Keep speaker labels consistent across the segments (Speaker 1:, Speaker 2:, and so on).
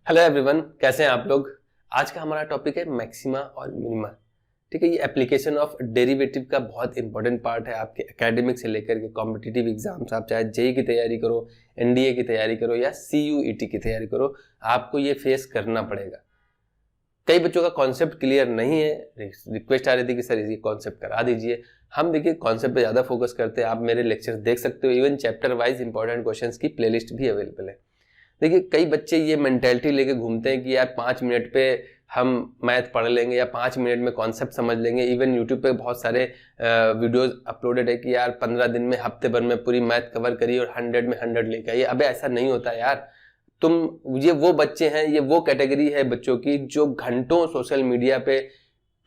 Speaker 1: Hello everyone, कैसे हैं आप लोग। आज का हमारा टॉपिक है मैक्सिमा और मिनिमा। ठीक है, ये एप्लीकेशन ऑफ डेरिवेटिव का बहुत इंपॉर्टेंट पार्ट है आपके एकेडमिक से लेकर के कॉम्पिटिटिव एग्जाम्स। आप चाहे जेई की तैयारी करो, एनडीए की तैयारी करो या सीयूईटी की तैयारी करो, आपको ये फेस करना पड़ेगा। कई बच्चों का कॉन्सेप्ट क्लियर नहीं है, रिक्वेस्ट आ रही थी कि सर ये कॉन्सेप्ट करा दीजिए। हम देखिए कॉन्सेप्ट पे ज़्यादा फोकस करते हैं। आप मेरे लेक्चर देख सकते हो, even chapter wise important questions की प्लेलिस्ट भी अवेलेबल है। देखिए कई बच्चे ये मेंटेलिटी लेके घूमते हैं कि यार 5 मिनट पे हम मैथ पढ़ लेंगे या 5 मिनट में कॉन्सेप्ट समझ लेंगे। इवन यूट्यूब पे बहुत सारे वीडियोस अपलोडेड है कि यार 15 दिन में, हफ्ते भर में पूरी मैथ कवर करिए और 100 में 100 लेके आइए। अबे ऐसा नहीं होता यार। ये वो बच्चे हैं, ये वो कैटेगरी है बच्चों की जो घंटों सोशल मीडिया पे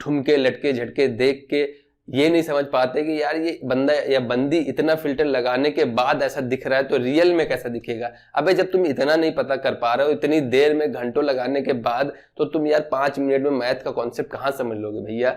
Speaker 1: ठुमके लटके झटके देख के ये नहीं समझ पाते कि यार ये बंदा या बंदी इतना फिल्टर लगाने के बाद ऐसा दिख रहा है तो रियल में कैसा दिखेगा। अबे जब तुम इतना नहीं पता कर पा रहे हो इतनी देर में, घंटों लगाने के बाद, तो तुम यार 5 मिनट में मैथ का कॉन्सेप्ट कहाँ समझ लोगे भैया।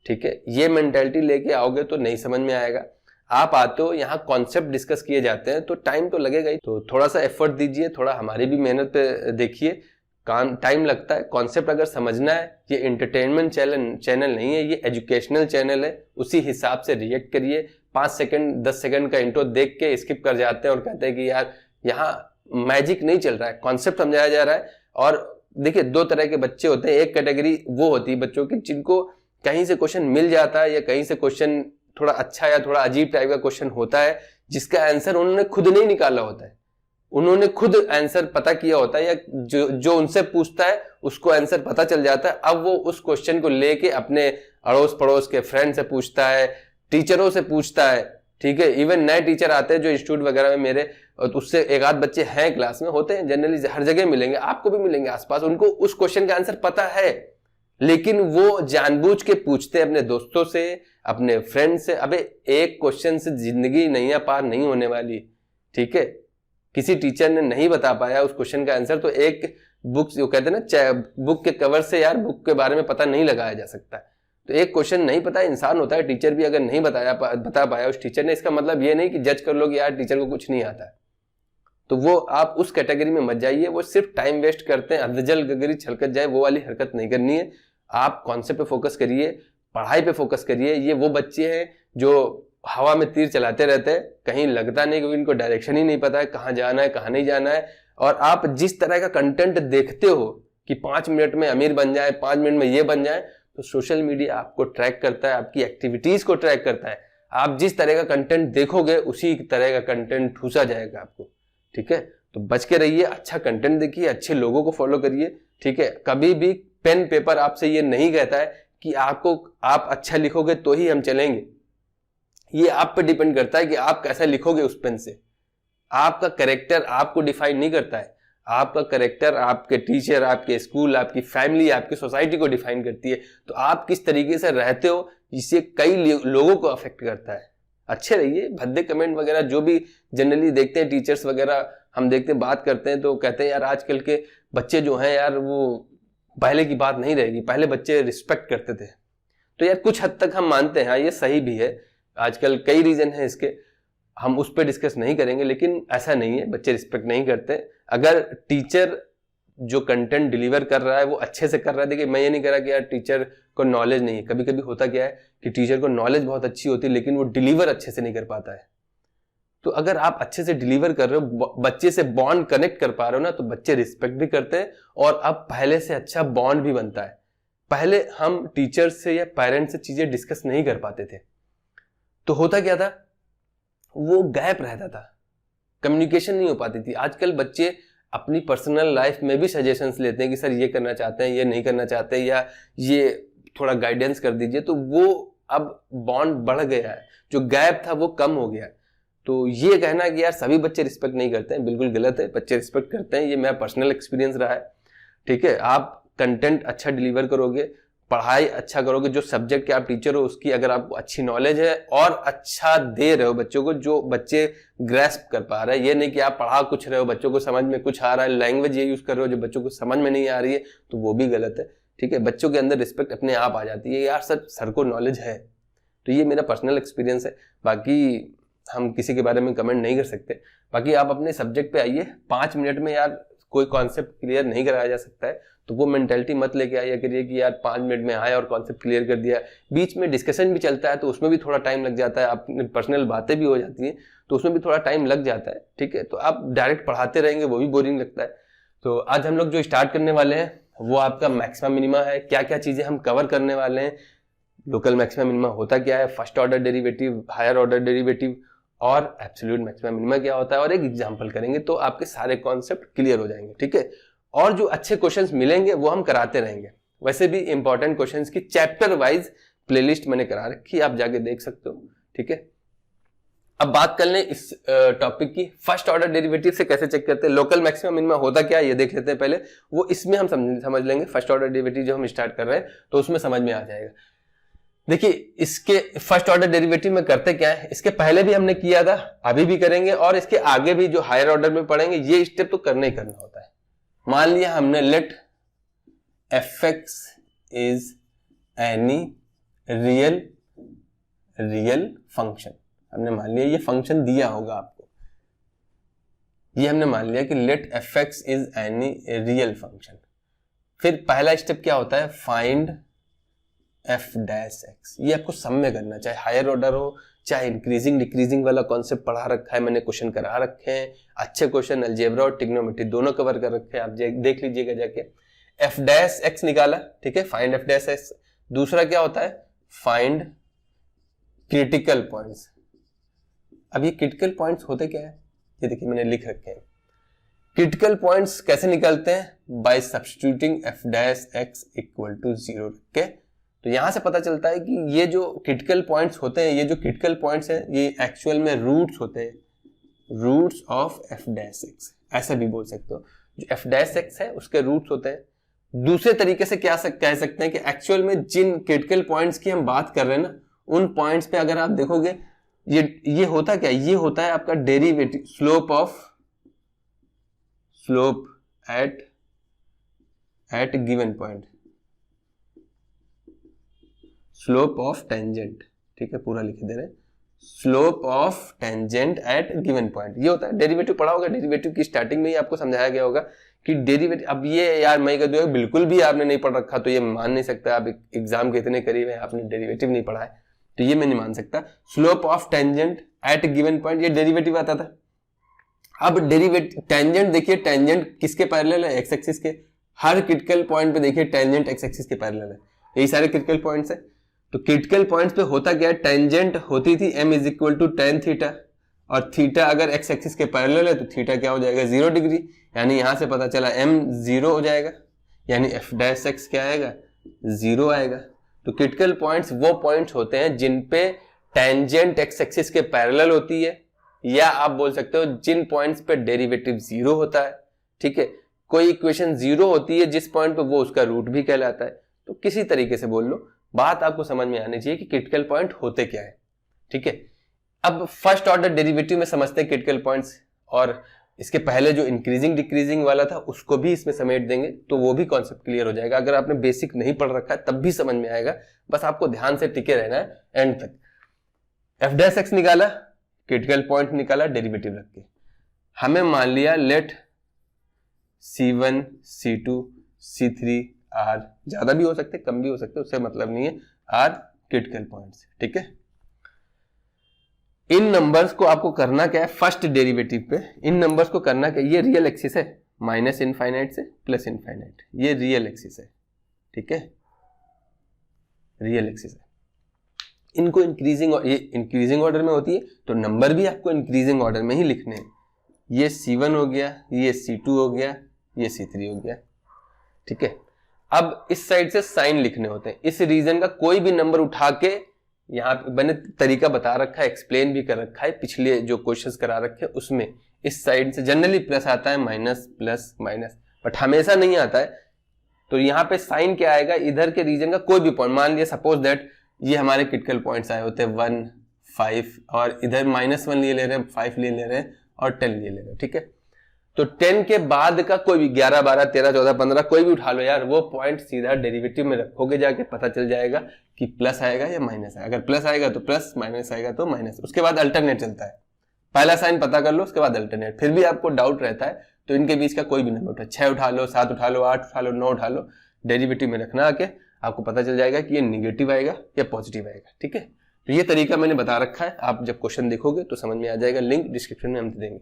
Speaker 1: ठीक है, ये मेंटेलिटी लेके आओगे तो नहीं समझ में आएगा। आप आते हो यहाँ कॉन्सेप्ट डिस्कस किए जाते हैं तो टाइम तो लगेगा ही, तो थोड़ा सा एफर्ट दीजिए, थोड़ा हमारी भी मेहनत पे देखिए। टाइम लगता है। कॉन्सेप्ट अगर समझना है, ये एंटरटेनमेंट चैनल नहीं है, ये एजुकेशनल चैनल है। उसी हिसाब से रिएक्ट करिए। 5 सेकंड 10 सेकंड का इंट्रो देख के स्किप कर जाते हैं और कहते हैं कि यार यहाँ मैजिक नहीं चल रहा है, कॉन्सेप्ट समझाया जा रहा है। और देखिए 2 तरह के बच्चे होते हैं। एक कैटेगरी वो होती है बच्चों की जिनको कहीं से क्वेश्चन मिल जाता है या कहीं से क्वेश्चन थोड़ा अच्छा या थोड़ा अजीब टाइप का क्वेश्चन होता है जिसका आंसर उन्होंने खुद नहीं निकाला होता है, उन्होंने खुद आंसर पता किया होता है या जो उनसे पूछता है उसको आंसर पता चल जाता है। अब वो उस क्वेश्चन को लेके अपने अड़ोस पड़ोस के फ्रेंड से पूछता है, टीचरों से पूछता है। ठीक है, इवन नए टीचर आते हैं जो इंस्टीट्यूट वगैरह में मेरे, उससे एक आध बच्चे हैं क्लास में, होते हैं जनरली, हर जगह मिलेंगे, आपको भी मिलेंगे आसपास। उनको उस क्वेश्चन का आंसर पता है लेकिन वो जानबूझ के पूछते हैं अपने दोस्तों से, अपने फ्रेंड से। अबे एक क्वेश्चन से जिंदगी नैया पार नहीं होने वाली। ठीक है, किसी टीचर ने नहीं बता पाया उस क्वेश्चन का आंसर तो एक बुक, जो कहते हैं ना, बुक के कवर से यार बुक के बारे में पता नहीं लगाया जा सकता। तो एक क्वेश्चन नहीं पता इंसान होता है, टीचर भी अगर नहीं बता पाया उस टीचर ने, इसका मतलब ये नहीं कि जज कर लो कि यार टीचर को कुछ नहीं आता है। तो वो आप उस कैटेगरी में मत जाइए। वो सिर्फ टाइम वेस्ट करते हैं, अधजल गगरी छलकत जाए वो वाली हरकत नहीं करनी है। आप कॉन्सेप्ट पे फोकस करिए, पढ़ाई पे फोकस करिए। ये वो बच्चे हैं जो हवा में तीर चलाते रहते हैं, कहीं लगता नहीं क्योंकि इनको डायरेक्शन ही नहीं पता है कहाँ जाना है कहाँ नहीं जाना है। और आप जिस तरह का कंटेंट देखते हो कि 5 मिनट में अमीर बन जाए, 5 मिनट में ये बन जाए, तो सोशल मीडिया आपको ट्रैक करता है, आपकी एक्टिविटीज को ट्रैक करता है। आप जिस तरह का कंटेंट देखोगे उसी तरह का कंटेंट ठूसा जाएगा आपको। ठीक है, तो बच के रहिए, अच्छा कंटेंट देखिए, अच्छे लोगों को फॉलो करिए। ठीक है, कभी भी पेन पेपर आपसे ये नहीं कहता है कि आप अच्छा लिखोगे तो ही हम चलेंगे। ये आप पे डिपेंड करता है कि आप कैसा लिखोगे उस पेन से। आपका कैरेक्टर आपको डिफाइन नहीं करता है, आपका कैरेक्टर आपके टीचर, आपके स्कूल, आपकी फैमिली, आपकी सोसाइटी को डिफाइन करती है। तो आप किस तरीके से रहते हो जिससे कई लोगों को अफेक्ट करता है। अच्छे रहिए। भद्दे कमेंट वगैरह जो भी जनरली देखते हैं टीचर्स वगैरह, हम देखते हैं, बात करते हैं तो कहते हैं यार आजकल के बच्चे जो हैं यार वो पहले की बात नहीं रहेगी, पहले बच्चे रिस्पेक्ट करते थे। तो यार कुछ हद तक हम मानते हैं, ये सही भी है। आजकल कई रीजन है इसके, हम उस पर डिस्कस नहीं करेंगे, लेकिन ऐसा नहीं है बच्चे रिस्पेक्ट नहीं करते। अगर टीचर जो कंटेंट डिलीवर कर रहा है वो अच्छे से कर रहा है, देखिए मैं ये नहीं कह रहा कि यार टीचर को नॉलेज नहीं है। कभी कभी होता क्या है कि टीचर को नॉलेज बहुत अच्छी होती है लेकिन वो डिलीवर अच्छे से नहीं कर पाता है। तो अगर आप अच्छे से डिलीवर कर रहे हो, बच्चे से बॉन्ड कनेक्ट कर पा रहे हो ना, तो बच्चे रिस्पेक्ट भी करते हैं और अब पहले से अच्छा बॉन्ड भी बनता है। पहले हम टीचर से या पेरेंट्स से चीजें डिस्कस नहीं कर पाते थे तो होता क्या था, वो गैप रहता था, कम्युनिकेशन नहीं हो पाती थी। आजकल बच्चे अपनी पर्सनल लाइफ में भी सजेशंस लेते हैं कि सर ये करना चाहते हैं, ये नहीं करना चाहते, या ये थोड़ा गाइडेंस कर दीजिए। तो वो अब बॉन्ड बढ़ गया है, जो गैप था वो कम हो गया। तो ये कहना कि यार सभी बच्चे रिस्पेक्ट नहीं करते हैं, बिल्कुल गलत है। बच्चे रिस्पेक्ट करते हैं, ये मेरा पर्सनल एक्सपीरियंस रहा है। ठीक है, आप कंटेंट अच्छा डिलीवर करोगे, पढ़ाई अच्छा करोगे, जो सब्जेक्ट के आप टीचर हो उसकी अगर आपको अच्छी नॉलेज है और अच्छा दे रहे हो बच्चों को, जो बच्चे ग्रैस्प कर पा रहे हैं। ये नहीं कि आप पढ़ा कुछ रहे हो, बच्चों को समझ में कुछ आ रहा है, लैंग्वेज ये यूज कर रहे हो जो बच्चों को समझ में नहीं आ रही है, तो वो भी गलत है। ठीक है, बच्चों के अंदर रिस्पेक्ट अपने आप आ जाती है, यार सर को नॉलेज है। तो ये मेरा पर्सनल एक्सपीरियंस है, बाकी हम किसी के बारे में कमेंट नहीं कर सकते। बाकी आप अपने सब्जेक्ट पे आइए, 5 मिनट में यार कोई कॉन्सेप्ट क्लियर नहीं कराया जा सकता है तो वो मेंटेलिटी मत लेके आया करिए कि यार 5 मिनट में आया और कॉन्सेप्ट क्लियर कर दिया। बीच में डिस्कशन भी चलता है तो उसमें भी थोड़ा टाइम लग जाता है, अपनी पर्सनल बातें भी हो जाती हैं तो उसमें भी थोड़ा टाइम लग जाता है, ठीक है। तो आप डायरेक्ट पढ़ाते रहेंगे वो भी बोरिंग लगता है। तो आज हम लोग जो स्टार्ट करने वाले हैं वो आपका मैक्सिमा मिनिमा है। क्या क्या चीजें हम कवर करने वाले हैं, लोकल मैक्सिमा मिनिमा होता क्या है, first order derivative, higher order derivative और एब्सोल्यूट मैक्सिमा मिनिमा क्या होता है, और एक एग्जांपल करेंगे तो आपके सारे कॉन्सेप्ट क्लियर हो जाएंगे, ठीक है। और जो अच्छे क्वेश्चंस मिलेंगे वो हम कराते रहेंगे। वैसे भी इंपॉर्टेंट क्वेश्चंस की चैप्टर वाइज प्लेलिस्ट मैंने करा रखी, आप जाके देख सकते हो, ठीक है। अब बात कर लें इस टॉपिक की, फर्स्ट ऑर्डर डेरिवेटिव से कैसे चेक करते हैं, लोकल मैक्सिमा मिनिमा होता क्या है ये देख लेते हैं पहले, वो इसमें हम समझ लेंगे। फर्स्ट ऑर्डर डेरिवेटिव जो हम स्टार्ट कर रहे हैं तो उसमें समझ में आ जाएगा। देखिए इसके फर्स्ट ऑर्डर डेरिवेटिव में करते क्या है, इसके पहले भी हमने किया था, अभी भी करेंगे और इसके आगे भी जो हायर ऑर्डर में पढ़ेंगे ये स्टेप तो करना ही करना होता है। मान लिया हमने let fx is any real function, हमने मान लिया ये फंक्शन दिया होगा आपको, ये हमने मान लिया कि let fx is any real function. फिर पहला स्टेप क्या होता है, फाइंड f डैश x, ये आपको सब में करना, चाहे हायर ऑर्डर हो चाहे इंक्रीजिंग डिक्रीजिंग वाला कॉन्सेप्ट पढ़ा रखा है मैंने, क्वेश्चन करा रखे हैं, अच्छे क्वेश्चन अलजेब्रा और ट्रिग्नोमेट्री दोनों कवर कर रखे हैं, आप देख लीजिएगा जाके। f डैश x निकाला, ठीक है, फाइंड f डैश x। दूसरा क्या होता है, फाइंड क्रिटिकल पॉइंट्स। अब ये क्रिटिकल पॉइंट्स होते क्या है, ये देखिए मैंने लिख रखे हैं। क्रिटिकल पॉइंट्स कैसे निकलते हैं, by substituting f dash x equal to 0 रख के। तो यहां से पता चलता है कि ये जो क्रिटिकल पॉइंट्स होते हैं, ये जो क्रिटिकल पॉइंट्स हैं ये एक्चुअल में रूट्स होते हैं, roots of f dash x, ऐसा भी बोल सकते हो। जो f डैश x है उसके रूट्स होते हैं। दूसरे तरीके से क्या कह सकते हैं कि एक्चुअल में जिन क्रिटिकल पॉइंट्स की हम बात कर रहे हैं ना, उन पॉइंट्स पे अगर आप देखोगे ये होता क्या, ये होता है आपका derivative, slope eight given point, slope of tangent, ठीक है, पूरा लिख दे रहे हैं, slope of tangent at given point, ये होता है। डेरिवेटिव पढ़ा होगा, डेरिवेटिव की स्टार्टिंग में ही आपको समझाया गया होगा कि डेरिवेटिव, अब ये यार मैं कहता हूं बिल्कुल भी आपने नहीं पढ़ रखा तो ये मान नहीं सकता, आप एग्जाम के इतने करीब है आपने डेरिवेटिव नहीं पढ़ा है तो ये मैं नहीं मान सकता। Slope of tangent at given point, ये डेरिवेटिव आता था। अब डेरिवेटिव टेंजेंट देखिए, टेंजेंट किसके पैरेलल है, एक्स एक्सिस के। हर क्रिटिकल पॉइंट पे देखिए टेंजेंट एक्स एक्सिस के पैरेलल है, यही सारे क्रिटिकल पॉइंट्स है। तो क्रिटिकल पॉइंट्स पे होता क्या है, टेंजेंट होती थी m is equal to tan theta, और थीटा अगर एक्स एक्सिस के पैरेलल है तो थीटा क्या हो जाएगा, 0 डिग्री, यानी यहां से पता चला m 0 हो जाएगा, यानी f डैश x क्या आएगा, 0 आएगा। तो क्रिटिकल पॉइंट्स वो पॉइंट्स होते हैं जिन पे टेंजेंट एक्स एक्सिस के पैरेलल होती है, या आप बोल सकते हो जिन पॉइंट्स पे डेरिवेटिव 0 होता है, ठीक है। कोई इक्वेशन 0 होती है जिस पॉइंट पे वो उसका रूट भी कहलाता है। तो किसी तरीके से बोल लो, बात आपको समझ में आनी चाहिए कि क्रिटिकल पॉइंट होते क्या है, ठीक है। अब फर्स्ट ऑर्डर डेरिवेटिव में समझते हैं क्रिटिकल पॉइंट्स, और इसके पहले जो इंक्रीजिंग डिक्रीजिंग वाला था उसको भी इसमें समेट देंगे तो वो भी कॉन्सेप्ट क्लियर हो जाएगा। अगर आपने बेसिक नहीं पढ़ रखा है तब भी समझ में आएगा, बस आपको ध्यान से टिके रहना है एंड तक। f डैश x निकाला, क्रिटिकल पॉइंट निकाला डेरिवेटिव रख के, हमें मान लिया late c1 c2 c3 r, ज्यादा भी हो सकते कम भी हो सकते, उससे मतलब नहीं है, r क्रिटिकल पॉइंट्स, ठीक है। इन नंबर्स को आपको करना क्या है, फर्स्ट डेरिवेटिव पे इन नंबर्स को करना क्या, ये रियल एक्सिस है, माइनस इनफाइनाइट से प्लस इनफाइनाइट, ये रियल एक्सिस है, ठीक है, रियल एक्सिस है। इनको इंक्रीजिंग, ये इंक्रीजिंग ऑर्डर में होती है तो नंबर भी आपको इंक्रीजिंग ऑर्डर में ही लिखने हैं। ये C1 हो गया, ये C2 हो गया, ये C3 हो गया, ठीक है। अब इस साइड से साइन लिखने होते हैं, इस रीजन का कोई भी नंबर उठा के, यहाँ पे मैंने तरीका बता रखा है, एक्सप्लेन भी कर रखा है पिछले जो क्वेश्चंस करा रखे हैं उसमें, इस साइड से जनरली प्लस आता है, माइनस प्लस माइनस, बट हमेशा नहीं आता है। तो यहाँ पे साइन क्या आएगा, इधर के रीजन का कोई भी पॉइंट, मान लिया सपोज दैट ये हमारे क्रिटिकल पॉइंट्स आए होते हैं 1, 5, और इधर -1 ले ले रहे हैं, 5 ले रहे हैं और 10 ले रहे हैं, ठीक है। तो 10 के बाद का कोई भी 11, 12, 13, 14, 15 कोई भी उठा लो यार, वो पॉइंट सीधा डेरिवेटिव में रखोगे जाके, पता चल जाएगा कि प्लस आएगा या माइनस आएगा। अगर प्लस आएगा तो प्लस, माइनस आएगा तो माइनस, उसके बाद अल्टरनेट चलता है। पहला साइन पता कर लो, उसके बाद अल्टरनेट। फिर भी आपको डाउट रहता है तो इनके बीच का कोई भी नंबर उठा, 6 उठा लो, 7 उठा लो, 8 उठा लो, 9 उठा लो, डेरिवेटिव में रखना आके आपको पता चल जाएगा कि ये निगेटिव आएगा या पॉजिटिव आएगा। ठीक है, तो ये तरीका मैंने बता रखा है, आप जब क्वेश्चन देखोगे तो समझ में आ जाएगा, लिंक डिस्क्रिप्शन में हम दे देंगे।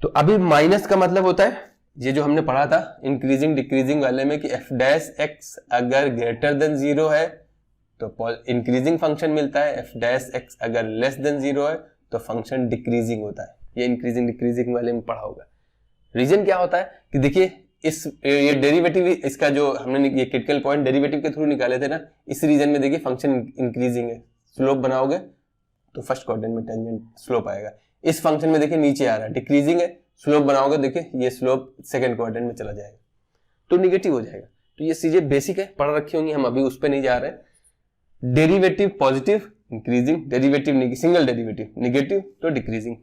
Speaker 1: तो अभी माइनस का मतलब होता है ये जो हमने पढ़ा था इंक्रीजिंग डिक्रीजिंग वाले में कि एफ डैश एक्स अगर ग्रेटर देन 0 है तो इंक्रीजिंग फंक्शन मिलता है, एफ डैश एक्स अगर लेस देन 0 है तो फंक्शन डिक्रीजिंग होता है। ये इंक्रीजिंग डिक्रीजिंग वाले में पढ़ा होगा। रीजन क्या होता है कि देखिए ये डेरिवेटिव, इसका जो हमने ये क्रिटिकल पॉइंट डेरिवेटिव के थ्रू निकाले थे ना, इस रीजन में देखिए फंक्शन इंक्रीजिंग है, स्लोप बनाओगे तो फर्स्ट क्वाड्रेंट में टेंजेंट स्लोप आएगा। इस फंक्शन में देखिए नीचे आ रहा है, डिक्रीजिंग है, स्लोप बनाओगे देखिए ये स्लोप सेकंड क्वाड्रेंट में चला जाएगा तो निगेटिव हो जाएगा। तो ये चीजें बेसिक है, पढ़ रखी होंगी, हम अभी उस पर नहीं जा रहे हैं। Derivative positive increasing, derivative single derivative negative तो डिक्रीजिंग,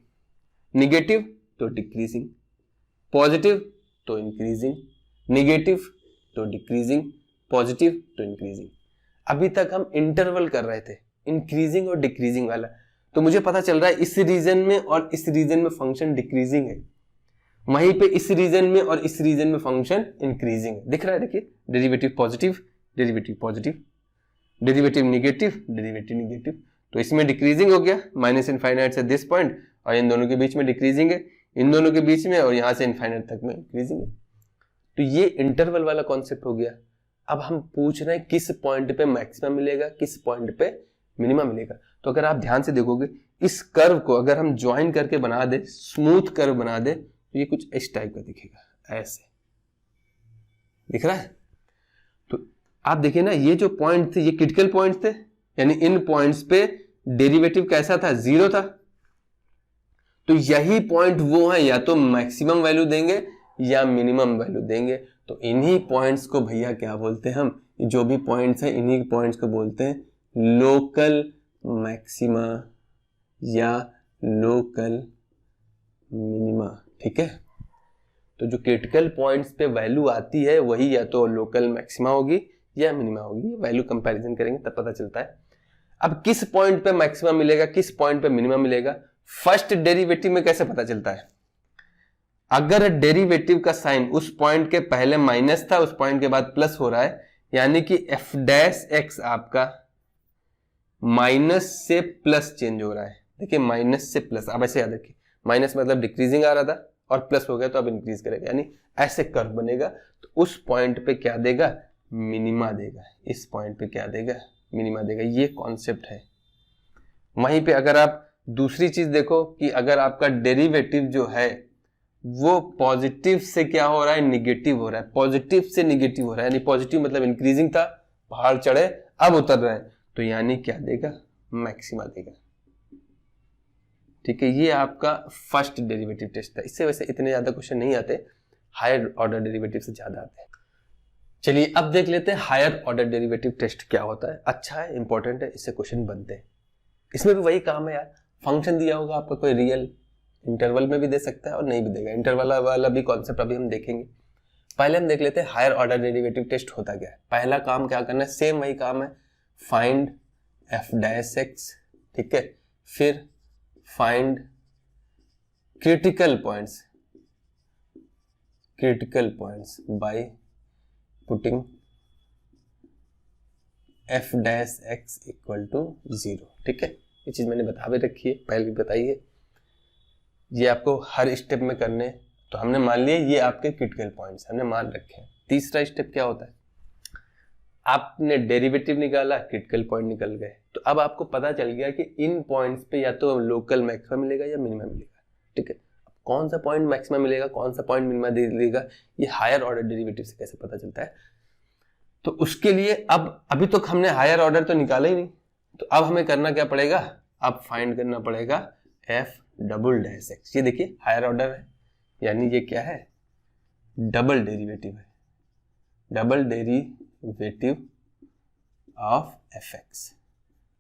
Speaker 1: निगेटिव तो डिक्रीजिंग, पॉजिटिव तो इंक्रीजिंग, निगेटिव तो डिक्रीजिंग, पॉजिटिव तो इंक्रीजिंग। अभी तक हम इंटरवल कर रहे थे इंक्रीजिंग और डिक्रीजिंग वाला, तो मुझे पता चल रहा है इस रीजन में और इस रीजन में फंक्शन डिक्रीजिंग है, वहीं पे इस रीजन में और इस रीजन में फंक्शन इंक्रीजिंग है। दिख रहा है, देखिए derivative positive, derivative positive, derivative negative, derivative negative. तो इसमें डिक्रीजिंग हो गया माइनस इनफाइनाइट से दिस पॉइंट, और इन दोनों के बीच में डिक्रीजिंग है, इन दोनों के बीच में, और यहां से इनफाइनाइट तक में इंक्रीजिंग है। तो ये इंटरवल वाला कॉन्सेप्ट हो गया। अब हम पूछ रहे हैं किस पॉइंट पे मैक्सिमम मिलेगा, किस पॉइंट पे मिनिमम मिलेगा। तो अगर आप ध्यान से देखोगे इस कर्व को अगर हम ज्वाइन करके बना दे, स्मूथ कर्व बना दे, तो ये कुछ इस टाइप का दिखेगा, ऐसे दिख रहा है। तो आप देखिए ना, ये जो पॉइंट थे ये क्रिटिकल पॉइंट थे, यानी इन पॉइंट्स पे डेरिवेटिव कैसा था, 0 था। तो यही पॉइंट वो है, या तो मैक्सिमम वैल्यू देंगे या मिनिमम वैल्यू देंगे। तो इन्हीं पॉइंट्स को भैया क्या बोलते हैं हम, जो भी पॉइंट्स हैं इन्हीं पॉइंट्स को बोलते हैं लोकल मैक्सिमा या लोकल मिनिमा। ठीक है, तो जो क्रिटिकल पॉइंट्स पे वैल्यू आती है वही या तो लोकल मैक्सिमा होगी या मिनिमा होगी। वैल्यू कंपैरिजन करेंगे तब पता चलता है। अब किस पॉइंट पे मैक्सिमा मिलेगा, किस पॉइंट पे मिनिमा मिलेगा, फर्स्ट डेरिवेटिव में कैसे पता चलता है। अगर डेरिवेटिव का साइन उस पॉइंट के पहले माइनस था, उस पॉइंट के बाद प्लस हो रहा है, यानी कि एफ डैश एक्स आपका माइनस से प्लस चेंज हो रहा है। देखिए माइनस से प्लस, अब ऐसे याद रखिए, माइनस मतलब डिक्रीजिंग आ रहा था और प्लस हो गया तो अब इंक्रीज करेगा, यानी ऐसे कर्व बनेगा। तो उस पॉइंट पे क्या देगा, मिनिमा देगा। इस पॉइंट पे क्या देगा, मिनिमा देगा। ये कॉन्सेप्ट है। वहीं पे अगर आप दूसरी चीज देखो कि अगर आपका डेरिवेटिव जो है वो पॉजिटिव से क्या हो रहा है, निगेटिव हो रहा है, पॉजिटिव से निगेटिव हो रहा है, यानी पॉजिटिव मतलब इंक्रीजिंग था, पहाड़ चढ़े अब उतर रहे हैं, तो यानी क्या देगा, मैक्सिमा देगा। ठीक है, ये आपका फर्स्ट डेरिवेटिव टेस्ट था। इससे वैसे इतने ज्यादा क्वेश्चन नहीं आते, हायर ऑर्डर डेरिवेटिव से ज्यादा आते हैं। चलिए अब देख लेते हैं हायर ऑर्डर डेरिवेटिव टेस्ट क्या होता है। अच्छा है, इंपॉर्टेंट है, इससे क्वेश्चन बनते हैं। इसमें भी वही काम है यार, फंक्शन दिया होगा आपका कोई रियल, इंटरवल में भी दे सकता है और नहीं भी देगा। इंटरवल वाला भी कॉन्सेप्ट अभी हम देखेंगे। पहले हम देख लेते हैं हायर ऑर्डर डेरिवेटिव टेस्ट होता क्या है। पहला काम क्या करना है, सेम वही काम है, फाइंड एफ डैश एक्स। ठीक है, फिर find critical points by putting f dash x equal to 0। ठीक है, ये चीज मैंने बता भी रखी है, पहले भी बताई है। ये आपको हर स्टेप में करने, तो हमने मान लिया ये आपके क्रिटिकल पॉइंट्स हमने मान रखे हैं। तीसरा स्टेप क्या होता है, आपने डेरिवेटिव निकाला, क्रिटिकल पॉइंट निकल गए, तो अब आपको पता चल गया कि इन पॉइंट्स पे या तो लोकल मैक्सिमम मिलेगा या मिनिमम मिलेगा। ठीक है, कौन सा पॉइंट मैक्सिमम मिलेगा, कौन सा पॉइंट मिनिमम मिलेगा, ये हायर ऑर्डर डेरिवेटिव से कैसे पता चलता है। तो उसके लिए अब अभी तो हमने हायर ऑर्डर तो निकाला ही नहीं, तो अब हमें करना क्या पड़ेगा, अब फाइंड करना पड़ेगा एफ डबल डैश एक्स। ये देखिए हायर ऑर्डर है, यानी ये क्या है, डबल डेरिवेटिव है, double derivative of F x.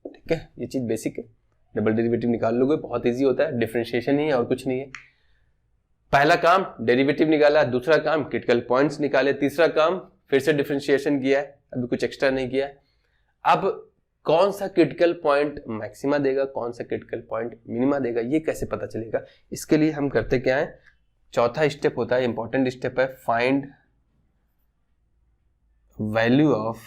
Speaker 1: ठीक है, ये चीज बेसिक है, डबल डेरिवेटिव निकाल लोगे, बहुत इजी होता है, डिफरेंशिएशन ही है और कुछ नहीं है। पहला काम डेरिवेटिव निकाला, दूसरा काम क्रिटिकल पॉइंट्स निकाले, तीसरा काम फिर से डिफरेंशिएशन किया है, अभी कुछ एक्स्ट्रा नहीं किया है। अब कौन सा क्रिटिकल पॉइंट मैक्सिमा देगा, कौन सा क्रिटिकल पॉइंट मिनिमा देगा, ये कैसे पता चलेगा। इसके लिए हम करते क्या है, चौथा स्टेप होता है, इंपॉर्टेंट स्टेप है, find value of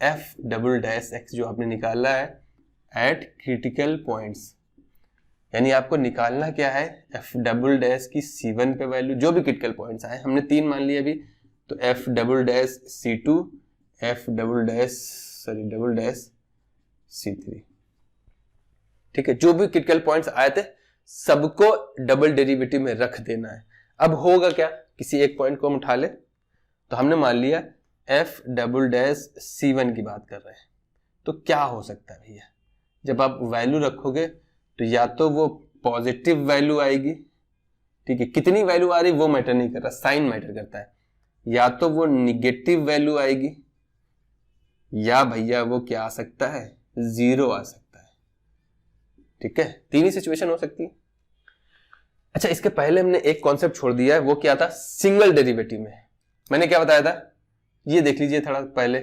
Speaker 1: F double dash x जो आपने निकाला है एट क्रिटिकल पॉइंट्स। यानी आपको निकालना क्या है, एफ डबल डैश की C1 पे वैल्यू, जो भी क्रिटिकल पॉइंट्स आए, हमने 3 मान लिए अभी, तो F double dash C2, F double dash C3। ठीक है, जो भी क्रिटिकल पॉइंट्स आए थे सबको डबल डेरिवेटिव में रख देना है। अब होगा क्या, किसी एक पॉइंट को हम उठा ले, तो हमने मान लिया एफ डबल डैश C1 की बात कर रहे हैं, तो क्या हो सकता है भैया, जब आप वैल्यू रखोगे तो या तो वो पॉजिटिव वैल्यू आएगी, ठीक है, कितनी वैल्यू आ रही वो मैटर नहीं कर रहा, साइन मैटर करता है, या तो वो निगेटिव वैल्यू आएगी, या भैया वो क्या आ सकता है, 0 आ सकता है। ठीक है, 3 ही सिचुएशन हो सकती है। अच्छा, इसके पहले हमने एक कॉन्सेप्ट छोड़ दिया है, वो क्या था, सिंगल डेरिवेटिव में मैंने क्या बताया था, ये देख लीजिए थोड़ा पहले,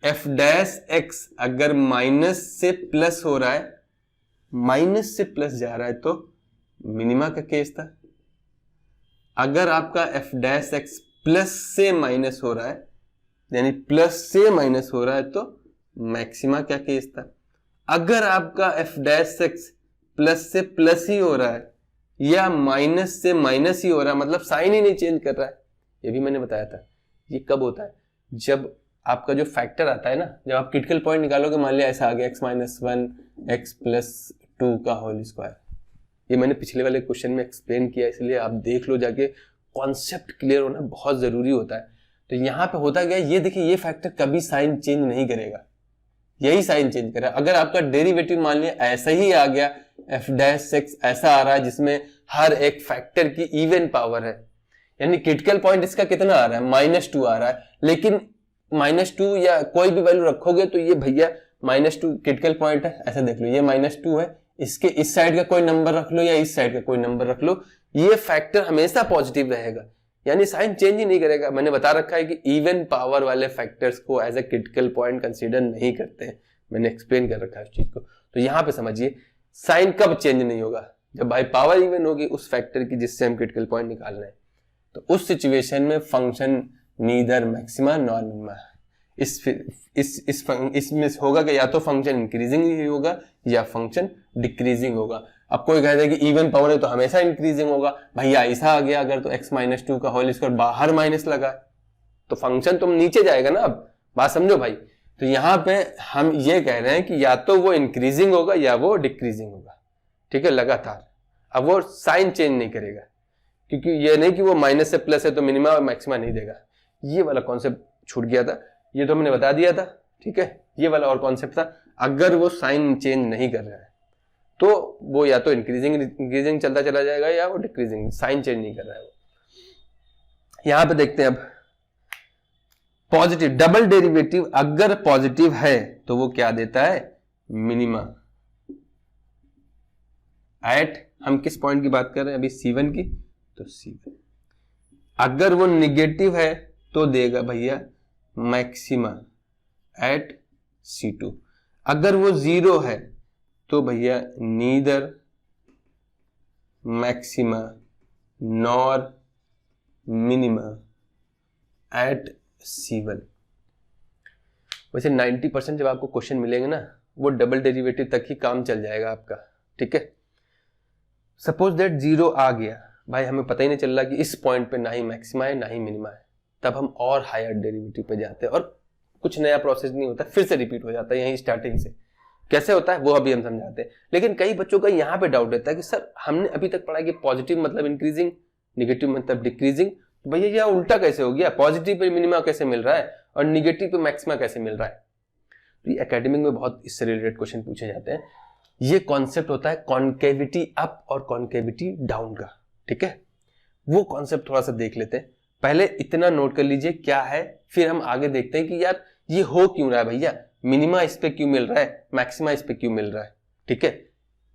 Speaker 1: एफ डैश एक्स अगर माइनस से प्लस हो रहा है, माइनस से प्लस जा रहा है तो मिनिमा का केस था। अगर आपका एफ डैश एक्स प्लस से माइनस हो रहा है, यानी प्लस से माइनस हो रहा है, तो मैक्सिमा क्या केस था। अगर आपका एफ डैश एक्स प्लस से प्लस ही हो रहा है या माइनस से माइनस ही हो रहा है, मतलब साइन ही नहीं चेंज कर रहा है, ये भी मैंने बताया था। ये कब होता है, जब आपका जो फैक्टर आता है ना, जब आप क्रिटिकल पॉइंट निकालोगे, मान लिया ऐसा आ गया x-1 x+2 का होल स्क्वायर, ये मैंने पिछले वाले क्वेश्चन में एक्सप्लेन किया, इसलिए आप देख लो जाके, कॉन्सेप्ट क्लियर होना बहुत जरूरी होता है। तो यहाँ पे होता गया, ये देखिए, ये फैक्टर कभी साइन चेंज नहीं करेगा, यही साइन चेंज करेगा। अगर आपका डेरिवेटिव मान लिया ऐसा ही आ गया, एफ डैश एक्स ऐसा आ रहा है जिसमें हर एक फैक्टर की इवन पावर है, यानी क्रिटिकल पॉइंट इसका कितना आ रहा है, -2 आ रहा है, लेकिन -2 या कोई भी वैल्यू रखोगे तो ये भैया -2 क्रिटिकल पॉइंट है, ऐसा देख लो, ये -2 है, इसके इस साइड का कोई नंबर रख लो या इस साइड का कोई नंबर रख लो, ये फैक्टर हमेशा पॉजिटिव रहेगा, यानी साइन चेंज ही नहीं करेगा। मैंने बता रखा है कि इवन पावर वाले फैक्टर्स को as a critical point consider नहीं करते हैं, मैंने एक्सप्लेन कर रखा है उस चीज को। तो यहाँ पे समझिए, साइन कब चेंज नहीं होगा, जब भाई पावर इवन होगी उस फैक्टर की जिससे हम क्रिटिकल पॉइंट निकाल रहे हैं, तो उस सिचुएशन में function neither maxima nor minima. इसमें होगा कि या तो फंक्शन इंक्रीजिंग ही होगा या फंक्शन डिक्रीजिंग होगा। अब कोई कहता है कि इवन पावर है तो हमेशा इंक्रीजिंग होगा, भैया ऐसा आ गया, अगर तो x-2 का होल स्क्वायर बाहर माइनस लगा तो फंक्शन तुम नीचे जाएगा ना। अब बात समझो भाई, तो यहाँ पे हम ये कह रहे हैं कि या तो वो इंक्रीजिंग होगा या वो डिक्रीजिंग होगा, ठीक है, लगातार। अब वो साइन चेंज नहीं करेगा, क्योंकि ये नहीं कि वो माइनस से प्लस है तो मिनिमा और मैक्सिमा नहीं देगा। ये वाला कॉन्सेप्ट छूट गया था, ये तो हमने बता दिया था, ठीक है। ये वाला और कॉन्सेप्ट था, अगर वो साइन चेंज नहीं कर रहा है तो वो या तो इंक्रीजिंग चलता चला जाएगा या वो डिक्रीजिंग, साइन चेंज नहीं कर रहा है वो। यहां पे देखते हैं अब पॉजिटिव डबल डेरिवेटिव, अगर पॉजिटिव है तो वो क्या देता है, मिनिमा एट, हम किस पॉइंट की बात कर रहे हैं अभी, C1 की, तो C1। अगर वो निगेटिव है तो देगा भैया मैक्सिमा एट C2। अगर वो 0 है तो भैया neither maxima nor minima at C1। वैसे 90% जब आपको क्वेश्चन मिलेंगे ना, वो डबल डेरिवेटिव तक ही काम चल जाएगा आपका, ठीक है। सपोज दैट 0 आ गया, भाई हमें पता ही नहीं चल रहा कि इस पॉइंट पे ना ही मैक्सिमा है ना ही मिनिमा है, तब हम और हायर डेरिवेटिव पे जाते हैं और कुछ नया प्रोसेस नहीं होता, फिर से रिपीट हो जाता है यहीं स्टार्टिंग से। कैसे होता है वो अभी हम समझाते हैं। लेकिन कई बच्चों का यहाँ पे डाउट रहता है कि सर हमने अभी तक पढ़ा कि पॉजिटिव मतलब इंक्रीजिंग, निगेटिव मतलब डिक्रीजिंग, तो भैया ये उल्टा कैसे हो गया, पॉजिटिव पे मिनिमा कैसे मिल रहा है और निगेटिव पे मैक्सिमा कैसे मिल रहा है। तो ये एकेडमिक में बहुत इससे रिलेटेड क्वेश्चन पूछे जाते हैं। ये कॉन्सेप्ट होता है कॉन्केविटी अप और कॉन्केविटी डाउन का, ठीक है। वो कॉन्सेप्ट थोड़ा सा देख लेते हैं। पहले इतना नोट कर लीजिए क्या है, फिर हम आगे देखते हैं कि यार ये हो क्यों रहा है भैया, मिनिमा इस पे क्यों मिल रहा है, मैक्सिमा इस पे क्यों मिल रहा है, ठीक है।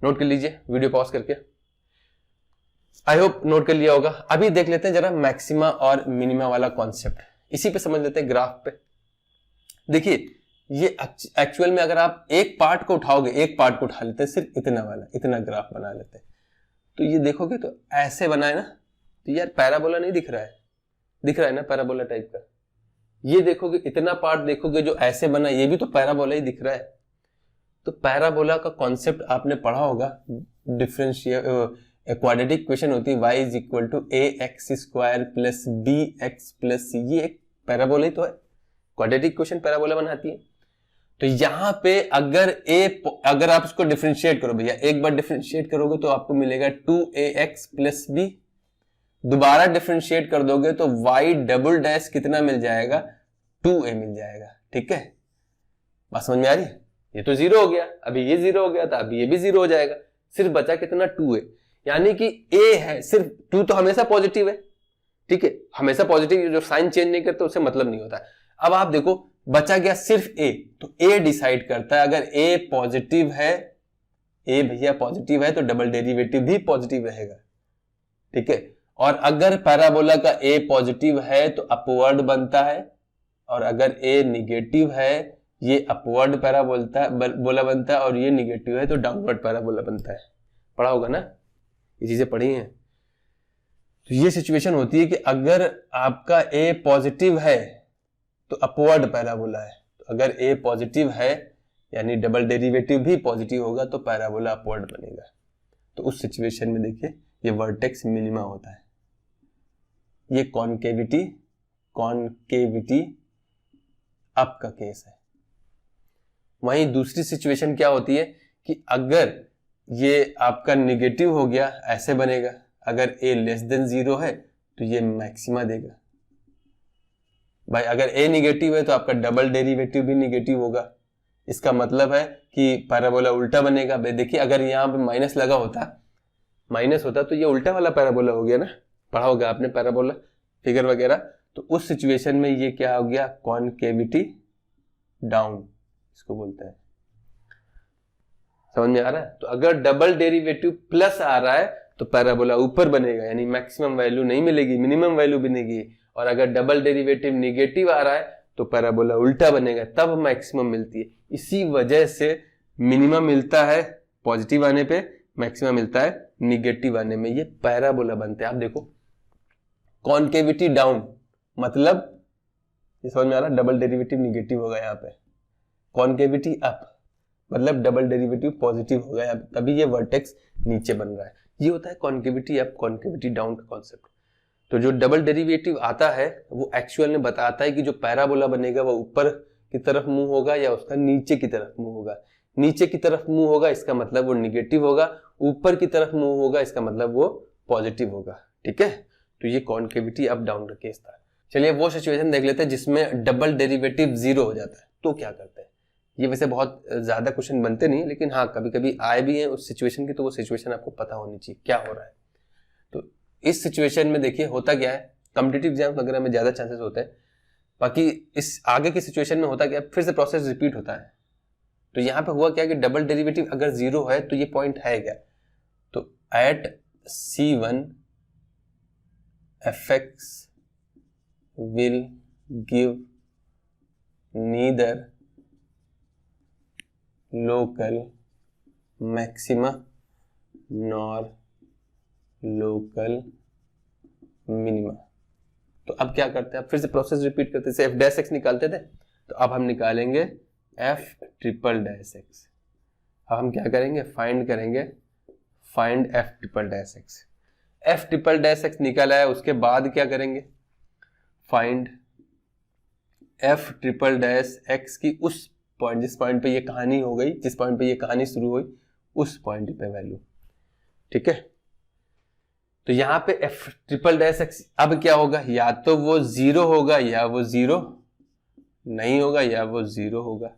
Speaker 1: नोट कर लीजिए वीडियो पॉज करके, आई होप नोट कर लिया होगा। अभी देख लेते हैं जरा मैक्सिमा और मिनिमा वाला कॉन्सेप्ट, इसी पे समझ लेते हैं ग्राफ पे। देखिए ये एक्चुअल में अगर आप एक पार्ट को उठाओगे, एक पार्ट को उठा लेते हैं, सिर्फ इतना वाला, इतना ग्राफ बना लेते हैं, तो ये देखोगे तो ऐसे बना है ना, तो यार पैराबोला नहीं दिख रहा है, दिख रहा है ना पैराबोला टाइप का। ये देखोगे इतना पार्ट देखोगे जो ऐसे बना, ये भी तो पैराबोला ही दिख रहा है। तो पैराबोला का कॉन्सेप्ट आपने पढ़ा होगा, डिफरेंशियल क्वाड्रेटिक इक्वेशन होती है y is equal to a x square plus b x plus, ये एक पैराबोला ही तो है, क्वाड्रेटिक इक्वेशन पैराबोला बनाती है। तो यहां पे अगर आप इसको डिफरेंशिएट करो भैया, एक बार डिफरेंशिएट करोगे तो आपको मिलेगा 2ax प्लस बी, दोबारा डिफरेंशिएट कर दोगे तो y डबल डैश कितना मिल जाएगा, 2a मिल जाएगा। ठीक है, बात समझ में आ रही है? ये तो जीरो हो गया, अभी ये जीरो हो गया था, अभी ये भी जीरो हो जाएगा, सिर्फ बचा कितना 2a, यानी कि a है सिर्फ, 2 तो हमेशा पॉजिटिव है। ठीक है, हमेशा पॉजिटिव, जो साइन चेंज नहीं करते उससे मतलब नहीं होता है। अब आप देखो बचा गया सिर्फ a, तो a डिसाइड करता है, अगर a पॉजिटिव है, a भैया पॉजिटिव है तो डबल डेरिवेटिव भी पॉजिटिव रहेगा। ठीक है, और अगर पैराबोला का a पॉजिटिव है तो अपवर्ड बनता है, और अगर a निगेटिव है ये अपवर्ड पैराबोला बनता है, और ये निगेटिव है तो डाउनवर्ड पैराबोला बनता है। पढ़ा होगा ना, ये चीजें पढ़ी हैं। तो ये सिचुएशन होती है कि अगर आपका a पॉजिटिव है तो अपवर्ड पैराबोला है, तो अगर a पॉजिटिव है यानी डबल डेरिवेटिव भी पॉजिटिव होगा तो पैराबोला अपवर्ड बनेगा। तो उस सिचुएशन में देखिए ये वर्टेक्स मिनिमा होता है, ये कॉन्केविटी अप का केस है। वहीं दूसरी सिचुएशन क्या होती है कि अगर ये आपका निगेटिव हो गया, ऐसे बनेगा, अगर a लेस देन 0 है तो ये मैक्सिमा देगा। भाई अगर a निगेटिव है तो आपका डबल डेरिवेटिव भी निगेटिव होगा, इसका मतलब है कि पैराबोला उल्टा बनेगा। भाई देखिए अगर यहाँ पे माइनस लगा होता, माइनस होता तो ये उल्टा वाला पैराबोला हो गया ना, पढ़ा होगा आपने पैराबोला फिगर वगैरह। तो उस सिचुएशन में ये क्या हो गया, कॉनकेविटी डाउन इसको बोलते हैं। समझ में आ रहा है? तो अगर डबल डेरिवेटिव प्लस आ रहा है तो पैराबोला ऊपर बनेगा, यानी मैक्सिमम वैल्यू नहीं मिलेगी, मिनिमम वैल्यू बनेगी। और अगर डबल डेरिवेटिव निगेटिव आ रहा है तो पैराबोला उल्टा बनेगा, तब मैक्सिमम मिलती है। इसी वजह से मिनिमम मिलता है पॉजिटिव आने पे, मैक्सिमम मिलता है निगेटिव आने में, ये पैराबोला बनते हैं। आप देखो कॉनकेविटी डाउन मतलब, ये समझ में आ रहा है, डबल डेरिवेटिव निगेटिव होगा यहाँ पे। कॉनकेविटी अप मतलब डबल डेरिवेटिव पॉजिटिव होगा यहाँ पे, तभी ये वर्टेक्स नीचे बन रहा है। ये होता है कॉनकेविटी अप कॉनकेविटी डाउन का कॉन्सेप्ट। तो जो डबल डेरिवेटिव आता है वो एक्चुअल में बताता है कि जो पैराबोला बनेगा वो ऊपर की तरफ मुंह होगा या उसका नीचे की तरफ मुंह होगा। नीचे की तरफ मुंह होगा इसका मतलब वो निगेटिव होगा, ऊपर की तरफ मुंह होगा इसका मतलब वो पॉजिटिव होगा। ठीक है, तो ये कॉनकेविटी अप डाउन का केस था। चलिए वो सिचुएशन देख लेते हैं जिसमें डबल डेरिवेटिव 0 हो जाता है, तो क्या करते हैं। ये वैसे बहुत ज्यादा क्वेश्चन बनते नहीं, लेकिन हाँ कभी कभी आए भी हैं उस सिचुएशन की, तो वो सिचुएशन आपको पता होनी चाहिए क्या हो रहा है। तो इस सिचुएशन में देखिए होता क्या है, कॉम्पिटिटिव एग्जाम वगैरह में ज्यादा चांसेस होते हैं। बाकी इस आगे की सिचुएशन में होता क्या, फिर से प्रोसेस रिपीट होता है। तो यहाँ पे हुआ क्या कि डबल डेरिवेटिव अगर 0 है तो ये पॉइंट है क्या, तो eight C1 fx will give neither local maxima nor local minima। तो अब क्या करते हैं, अब फिर से प्रोसेस रिपीट करते हैं। एफ डैश एक्स निकालते थे तो अब हम निकालेंगे एफ ट्रिपल डैश एक्स। अब हम क्या करेंगे, फाइंड करेंगे, find F triple dash x. F triple dash x निकल आया, उसके बाद क्या करेंगे, find F triple dash x की उस पॉइंट, जिस पॉइंट पे ये कहानी हो गई, जिस पॉइंट पे ये कहानी शुरू हुई उस पॉइंट पे वैल्यू। ठीक है, तो यहां पे एफ ट्रिपल डैश एक्स अब क्या होगा, या तो वो 0 होगा या वो 0 नहीं होगा या वो 0 होगा।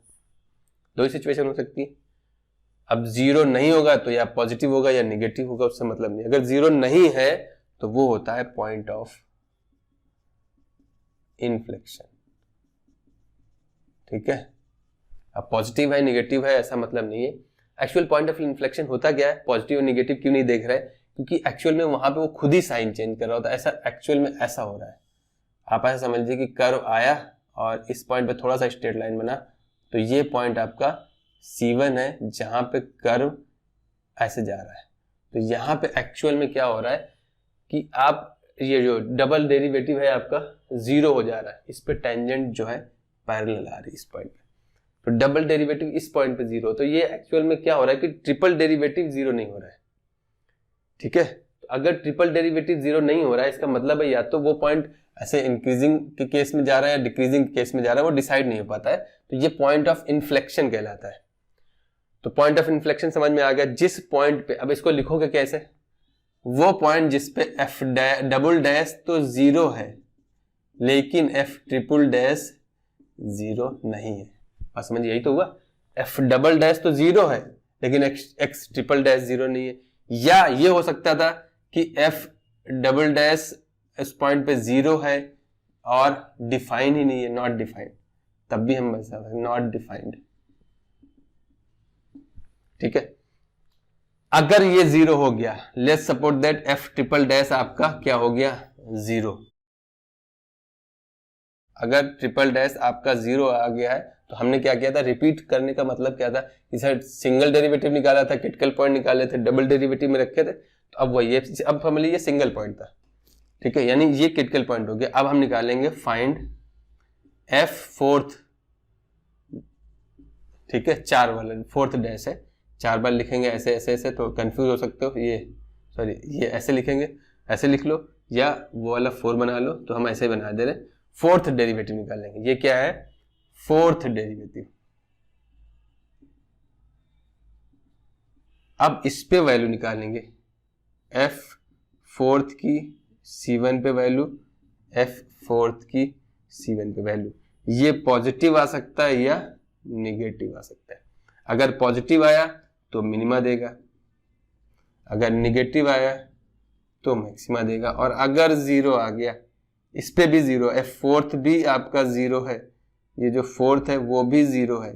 Speaker 1: दो ही सिचुएशन हो सकती है। अब 0 नहीं होगा तो या पॉजिटिव होगा या निगेटिव होगा, उससे मतलब नहीं। अगर 0 नहीं है तो वो होता है पॉइंट ऑफ इन्फ्लेक्शन। ठीक है, अब पॉजिटिव है निगेटिव है ऐसा मतलब नहीं है। एक्चुअल पॉइंट ऑफ इन्फ्लेक्शन होता क्या है, पॉजिटिव और निगेटिव क्यों नहीं देख रहे, क्योंकि एक्चुअल में वहां पे वो खुद ही साइन चेंज कर रहा होता है। ऐसा एक्चुअल में ऐसा हो रहा है। आप ऐसा समझ लीजिए कि कर्व आया और इस पॉइंट पे थोड़ा सा स्ट्रेट लाइन बना, तो ये पॉइंट आपका C1 है जहां पे कर्व ऐसे जा रहा है। तो यहाँ पे एक्चुअल में क्या हो रहा है कि आप ये जो डबल डेरिवेटिव है आपका जीरो हो जा रहा है, इस पे टेंजेंट जो है पैरेलल आ रही है इस पॉइंट पे, तो डबल डेरिवेटिव इस पॉइंट पे जीरो, तो ये एक्चुअल में क्या हो रहा है कि ट्रिपल डेरिवेटिव जीरो नहीं हो रहा है। ठीक है, तो अगर ट्रिपल डेरिवेटिव जीरो नहीं हो रहा है इसका मतलब है या तो वो पॉइंट ऐसे इंक्रीजिंग के केस में जा रहा है या डिक्रीजिंग के केस में जा रहा है, वो डिसाइड नहीं हो पाता है, तो ये पॉइंट ऑफ इन्फ्लेक्शन कहलाता है। तो पॉइंट ऑफ इन्फ्लेक्शन समझ में आ गया, जिस पॉइंट पे, अब इसको लिखोगे कैसे, वो पॉइंट जिस पे एफ डबल डैश तो जीरो है लेकिन एफ ट्रिपल डैश जीरो नहीं है। बात समझ, यही तो हुआ, एफ डबल डैश तो जीरो है लेकिन एक्स ट्रिपल डैश जीरो नहीं है। या ये हो सकता था कि एफ डबल डैश इस पॉइंट पे जीरो है और डिफाइन ही नहीं है, नॉट डिफाइंड, तब भी हम बता सकते नॉट डिफाइंड। ठीक है, अगर ये जीरो हो गया, let's suppose that F triple dash आपका क्या हो गया, जीरो। अगर ट्रिपल डैश आपका जीरो आ गया है तो हमने क्या किया था, रिपीट करने का मतलब क्या था, इस सिंगल डेरिवेटिव निकाला था, क्रिटिकल पॉइंट निकाले थे, डबल डेरिवेटिव में रखे थे, तो अब वही, अब हमारे ये सिंगल पॉइंट था। ठीक है, यानी ये क्रिटिकल पॉइंट हो गया। अब हम निकालेंगे फाइंड एफ फोर्थ। ठीक है, चार वाला फोर्थ डैश है, चार बार लिखेंगे ऐसे ऐसे ऐसे तो कंफ्यूज हो सकते हो, ये सॉरी ये ऐसे लिखेंगे, ऐसे लिख लो या वो वाला 4 बना लो, तो हम ऐसे बना दे रहे, फोर्थ डेरिवेटिव निकालेंगे। ये क्या है, फोर्थ डेरिवेटिव। अब इस पे वैल्यू निकालेंगे, एफ फोर्थ की C1 पे वैल्यू, एफ फोर्थ की C1 पे वैल्यू। ये पॉजिटिव आ सकता है या निगेटिव आ सकता है। अगर पॉजिटिव आया तो मिनिमा देगा, अगर निगेटिव आया तो मैक्सिमा देगा, और अगर जीरो आ गया, इस पे भी जीरो, एफ फोर्थ भी आपका जीरो है, ये जो फोर्थ है वो भी जीरो है,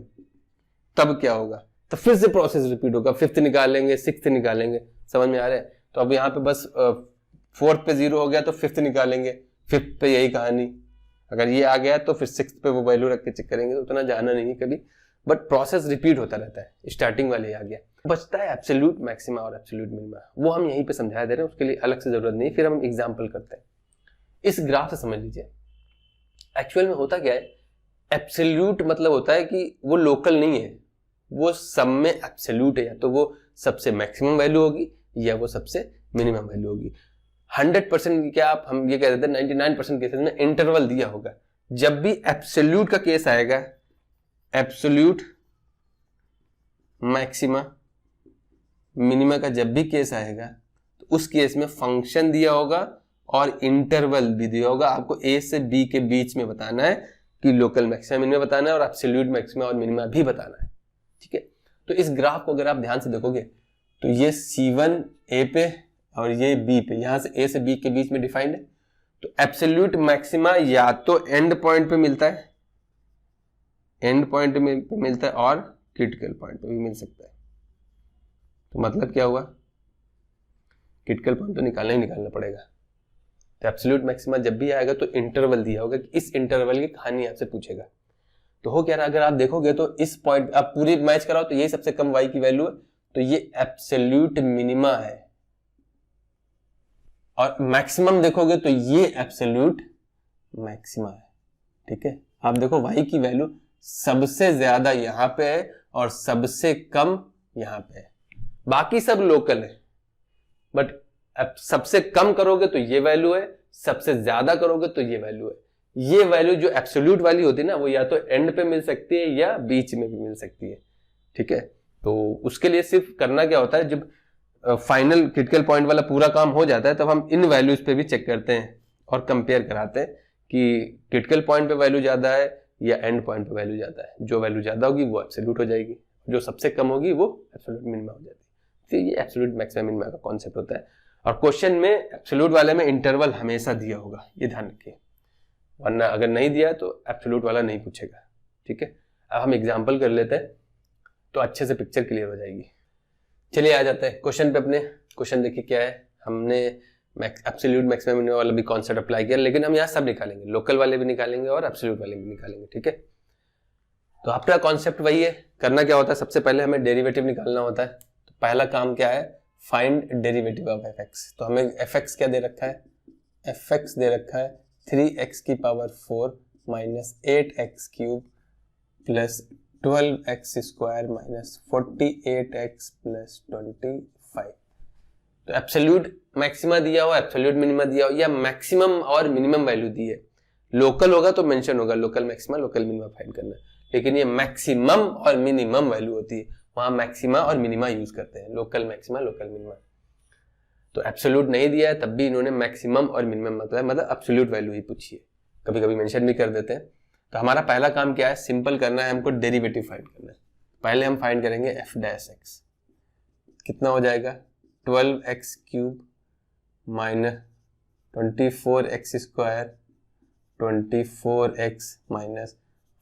Speaker 1: तब क्या होगा, तो फिर से प्रोसेस रिपीट होगा, फिफ्थ निकालेंगे, सिक्स्थ निकालेंगे। समझ में आ रहा है, तो अब यहाँ पे बस फोर्थ पे जीरो हो गया तो फिफ्थ निकालेंगे, फिफ्थ पे यही कहानी, अगर ये आ गया तो फिर सिक्स्थ पे वो वैल्यू रख के चेक करेंगे, तो उतना जाना नहीं है कभी, बट प्रोसेस रिपीट होता रहता है। स्टार्टिंग वाले आ गया, बचता है एब्सोल्यूट मैक्सिमा और एब्सोल्यूट मिनिमा, वो हम यहीं पे समझा दे रहे हैं, उसके लिए अलग से जरूरत नहीं। फिर हम एग्जांपल करते हैं, इस ग्राफ से समझ लीजिए एक्चुअल में होता क्या है। एब्सोल्यूट मतलब होता है कि वो लोकल नहीं है, वो सब में एब्सोल्यूट है, या तो वो सबसे मैक्सिमम वैल्यू होगी या वो सबसे मिनिमम वैल्यू होगी। 100% क्या आप हम ये कह देते हैं 99% केसेस में इंटरवल दिया होगा। जब भी एब्सोल्यूट का केस आएगा, एब्सोल्यूट मैक्सिमा मिनिमा का जब भी केस आएगा, तो उस केस में फंक्शन दिया होगा और इंटरवल भी दिया होगा। आपको ए से बी के बीच में बताना है कि लोकल मैक्सिमा मिनिमा बताना है और एब्सोल्यूट मैक्सिमा और मिनिमा भी बताना है। ठीक है, तो इस ग्राफ को अगर आप ध्यान से देखोगे तो ये C1 ए पे और ये बी पे, यहां से ए से बी के बीच में डिफाइंड है। तो एब्सोल्यूट मैक्सिमा या तो एंड पॉइंट पे मिलता है, एंड पॉइंट में मिलता है, और क्रिटिकल पॉइंट पे भी मिल सकता है। तो मतलब क्या हुआ, क्रिटिकल पॉइंट तो निकालना पड़ेगा। तो एब्सोल्यूट मैक्सिमा जब भी आएगा तो इंटरवल दिया होगा कि इस इंटरवल की कहानी आपसे पूछेगा। तो हो क्या रहा, अगर आप देखोगे तो इस पॉइंट आप पूरी मैच कराओ तो यही सबसे कम y की वैल्यू है, तो ये एब्सोल्यूट मिनिमा है, और मैक्सिमम देखोगे तो ये एब्सोल्यूट मैक्सिमा है। ठीक है, आप देखो y की वैल्यू सबसे ज्यादा यहां पे है और सबसे कम यहां पे है, बाकी सब लोकल है, बट सबसे कम करोगे तो ये वैल्यू है, सबसे ज्यादा करोगे तो ये वैल्यू है। ये वैल्यू जो एब्सोल्यूट वाली होती है ना, वो या तो एंड पे मिल सकती है या बीच में भी मिल सकती है। ठीक है, तो उसके लिए सिर्फ करना क्या होता है, जब फाइनल क्रिटिकल पॉइंट वाला पूरा काम हो जाता है तब हम इन वैल्यूज पे भी चेक करते हैं और कंपेयर कराते हैं कि क्रिटिकल पॉइंट पे वैल्यू ज्यादा है या एंड पॉइंट पे वैल्यू ज्यादा है। जो वैल्यू ज्यादा होगी वो एब्सोल्यूट हो जाएगी, जो सबसे कम होगी वो एब्सोल्यूट मिनिमा हो जाती है। तो ये एब्सोल्यूट मैक्सिमम मिनिमा का कॉन्सेप्ट होता है, और क्वेश्चन में एब्सोल्यूट वाले में इंटरवल हमेशा दिया होगा, ये ध्यान रखिए, वरना अगर नहीं दिया तो एब्सोल्यूट वाला नहीं पूछेगा। ठीक है, अब हम एग्जांपल कर लेते हैं तो अच्छे से पिक्चर क्लियर हो जाएगी। चलिए आ जाते हैं क्वेश्चन पे अपने। क्वेश्चन देखिए क्या है, हमने एब्सोल्यूट मैक्सिमम मिनिमम वाला भी कॉन्सेप्ट अप्लाई किया, लेकिन हम यहाँ सब निकालेंगे, लोकल वाले भी निकालेंगे और एब्सोल्यूट वाले भी निकालेंगे। ठीक है, तो आपका कॉन्सेप्ट वही है। करना क्या होता है, सबसे पहले हमें डेरिवेटिव निकालना होता है। तो पहला काम क्या है, find derivative of F x. तो हमें एफ एक्स क्या दे रखा है, एफ एक्स दे रखा है 3x की power 4 minus 8x cube plus 12x square minus 48x plus 25। तो एब्सोल्यूट मैक्सिमा दिया हो, एब्सोल्यूट मिनिमा दिया हो, या मैक्सिमम और मिनिमम वैल्यू दी है। लोकल होगा तो मेंशन होगा local maxima local minima find करना, लेकिन ये मैक्सिमम और मिनिमम वैल्यू होती है, वहां मैक्सिमा और मिनिमा यूज करते हैं, लोकल मैक्सिमा लोकल मिनिमा। तो एब्सोल्यूट नहीं दिया है तब भी इन्होंने मैक्सिमम और मिनिमम मतलब एब्सोल्यूट वैल्यू ही पूछी है, कभी कभी मेंशन भी कर देते हैं। तो हमारा पहला काम क्या है, सिंपल करना है, हमको डेरिवेटिव फाइंड करना है। पहले हम फाइंड करेंगे एफ डैश एक्स, कितना हो जाएगा 12x cube minus 24x square 24x minus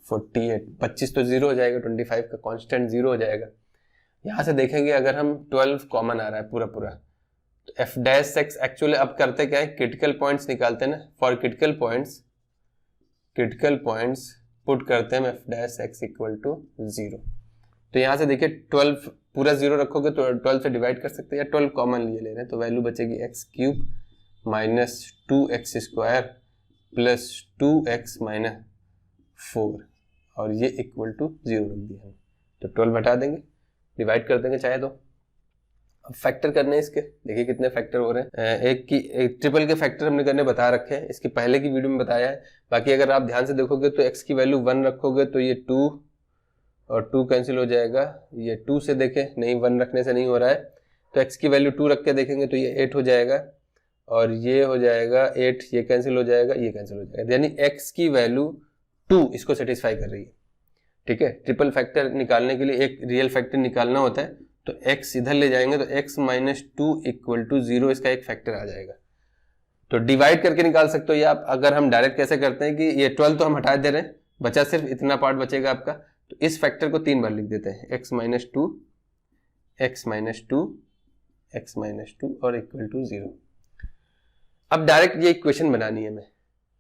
Speaker 1: 48, 25 तो जीरो हो जाएगा, 25 का कांस्टेंट जीरो हो जाएगा। यहां से देखेंगे अगर हम 12 कॉमन आ रहा है पूरा पूरा, तो एफ डैश एक्स एक्चुअली अब करते क्या है, क्रिटिकल पॉइंट्स निकालते हैं ना, फॉर क्रिटिकल पॉइंट्स पुट करते हैं f dash x equal to 0। तो यहां से देखिए 12 पूरा 0 रखोगे तो 12 से डिवाइड कर सकते हैं, या 12 कॉमन लिए ले रहे हैं तो वैल्यू बचेगी x cube minus 2x square plus 2x minus 4, और ये इक्वल टू 0 रख दिया हम। तो 12 हटा देंगे, डिवाइड कर देंगे चाहे तो। अब फैक्टर करने इसके, देखिए कितने फैक्टर हो रहे हैं। एक ट्रिपल के फैक्टर हमने करने बता रखे हैं, इसकी पहले की वीडियो में बताया है। बाकी अगर आप ध्यान से देखोगे तो x की वैल्यू 1 रखोगे तो ये 2 और 2 कैंसिल हो जाएगा, ये 2 से देखें नहीं 1 रखने से नहीं हो रहा है, तो x की वैल्यू 2 रख के देखेंगे तो ये 8 हो जाएगा, और ये हो जाएगा 8, ये कैंसिल हो जाएगा, ये कैंसिल हो जाएगा, यानी x की वैल्यू 2 इसको सेटिस्फाई कर रही है। ठीक है, ट्रिपल फैक्टर निकालने के लिए एक रियल फैक्टर निकालना होता है, तो x इधर ले जाएंगे तो x माइनस 2 इक्वल टू 0 इसका एक फैक्टर आ जाएगा। तो डिवाइड करके निकाल सकते हो, या आप अगर हम डायरेक्ट कैसे करते हैं कि ये 12 तो हम हटा दे रहे हैं, बचा सिर्फ इतना पार्ट बचेगा आपका, तो इस फैक्टर को 3 बार लिख देते हैं, x minus 2 x minus 2 x minus 2 और इक्वल टू 0। अब डायरेक्ट ये इक्वेशन बनानी है हमें,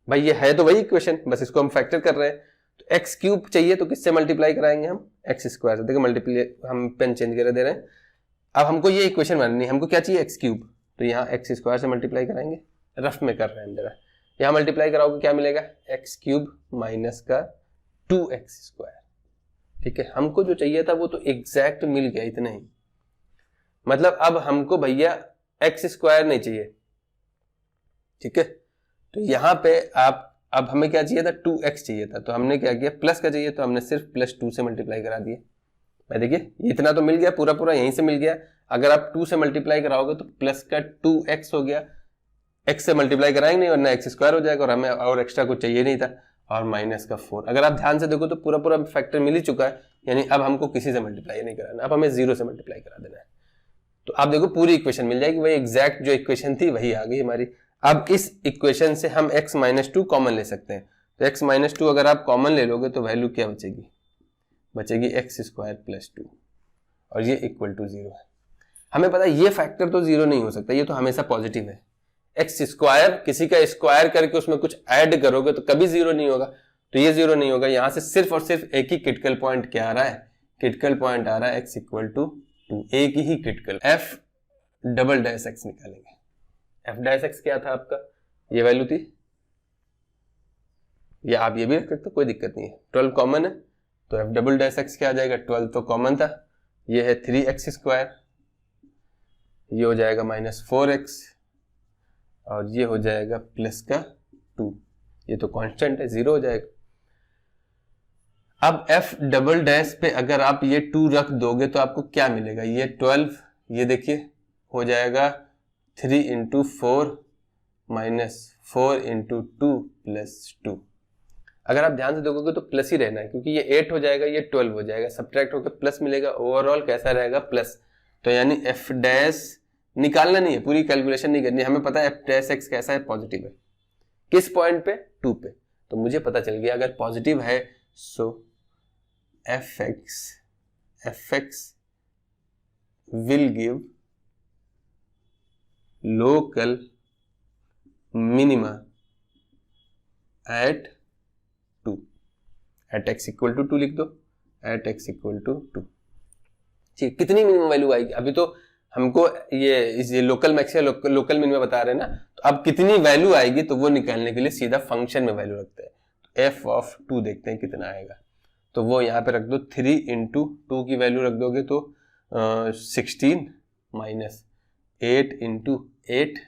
Speaker 1: भाई ये है तो वही इक्वेशन, बस इसको हम फैक्टर कर रहे हैं। तो एक्स क्यूब चाहिए तो किससे मल्टीप्लाई कराएंगे हम, एक्स स्क्वायर से। देखो मल्टीप्लाई हम पेन चेंज कर दे रहे हैं। अब हमको ये इक्वेशन बनानी है, हमको क्या चाहिए एक्स क्यूब, तो यहाँ एक्स स्क्वायर से मल्टीप्लाई कराएंगे, रफ में कर रहे हैं जरा। यहाँ मल्टीप्लाई कराओगे क्या मिलेगा, एक्स क्यूब माइनस का 2x स्क्वायर। ठीक है, हमको जो चाहिए था वो तो एग्जैक्ट मिल गया, इतना ही। मतलब अब हमको भैया एक्स स्क्वायर नहीं चाहिए। ठीक है, तो यहाँ पे आप अब हमें क्या चाहिए था, 2x चाहिए था, तो हमने क्या किया, प्लस का चाहिए तो हमने सिर्फ प्लस 2 से मल्टीप्लाई करा दिए। भाई देखिए इतना तो मिल गया, पूरा पूरा यहीं से मिल गया। अगर आप 2 से मल्टीप्लाई कराओगे तो प्लस का 2x हो गया, x से मल्टीप्लाई कराएंगे नहीं वरना एक्स स्क्वायर हो जाएगा, और हमें और एक्स्ट्रा कुछ चाहिए नहीं था, और माइनस का 4। अगर आप ध्यान से देखो तो पूरा पूरा फैक्टर मिल ही चुका है, यानी अब हमको किसी से मल्टीप्लाई नहीं कराना, अब हमें 0 से मल्टीप्लाई करा देना है। तो आप देखो पूरी इक्वेशन मिल जाएगी, वही एग्जैक्ट जो इक्वेशन थी वही आ गई हमारी। अब इस इक्वेशन से हम x माइनस 2 कॉमन ले सकते हैं, तो x माइनस 2 अगर आप कॉमन ले लोगे तो वैल्यू क्या बचेगी, बचेगी एक्स स्क्वायर प्लस 2, और ये इक्वल टू 0 है। हमें पता है ये फैक्टर तो 0 नहीं हो सकता, ये तो हमेशा पॉजिटिव है। एक्स स्क्वायर किसी का स्क्वायर करके उसमें कुछ ऐड करोगे तो कभी 0 नहीं होगा, तो ये 0 नहीं होगा। यहां से सिर्फ और सिर्फ एक ही क्रिटिकल पॉइंट क्या आ रहा है, क्रिटिकल पॉइंट आ रहा है x इक्वल टू 2, एक ही critical. f double dash x निकालेंगे, f डैश x क्या था आपका, ये वैल्यू थी, या आप ये भी रख सकते हो, कोई दिक्कत नहीं है। 12 कॉमन है तो f डबल डैश x क्या आ जाएगा, 12 तो कॉमन था, ये है 3x स्क्वायर, ये हो जाएगा माइनस 4x, और ये हो जाएगा प्लस का 2, ये तो कांस्टेंट है 0 हो जाएगा। अब f डबल डैश पे अगर आप ये 2 रख दोगे तो आपको क्या मिलेगा, ये 12, ये देखिए हो जाएगा 3 इंटू 4 माइनस 4 इंटू 2 प्लस 2। अगर आप ध्यान से देखोगे तो प्लस ही रहना है, क्योंकि ये 8 हो जाएगा, ये 12 हो जाएगा, सब्ट्रैक्ट होकर प्लस मिलेगा, ओवरऑल कैसा रहेगा प्लस। तो यानी f डैश निकालना नहीं है, पूरी कैलकुलेशन नहीं करनी है, हमें पता है f डैश x कैसा है, पॉजिटिव है। किस पॉइंट पे, 2 पे। तो मुझे पता चल गया अगर पॉजिटिव है so fx will give local minima at 2, at x equal to 2 लिख दो, at x इक्वल टू 2। ठीक, कितनी मिनिमम वैल्यू आएगी, अभी तो हमको ये लोकल मैक्सिमा लोकल मिनिमा बता रहे हैं ना, तो अब कितनी वैल्यू आएगी तो वो निकालने के लिए सीधा फंक्शन में वैल्यू रखते हैं। तो एफ ऑफ 2 देखते हैं कितना आएगा, तो वो यहाँ पे रख दो 3 इंटू 2 की वैल्यू रख दोगे तो 16 minus 8 into 8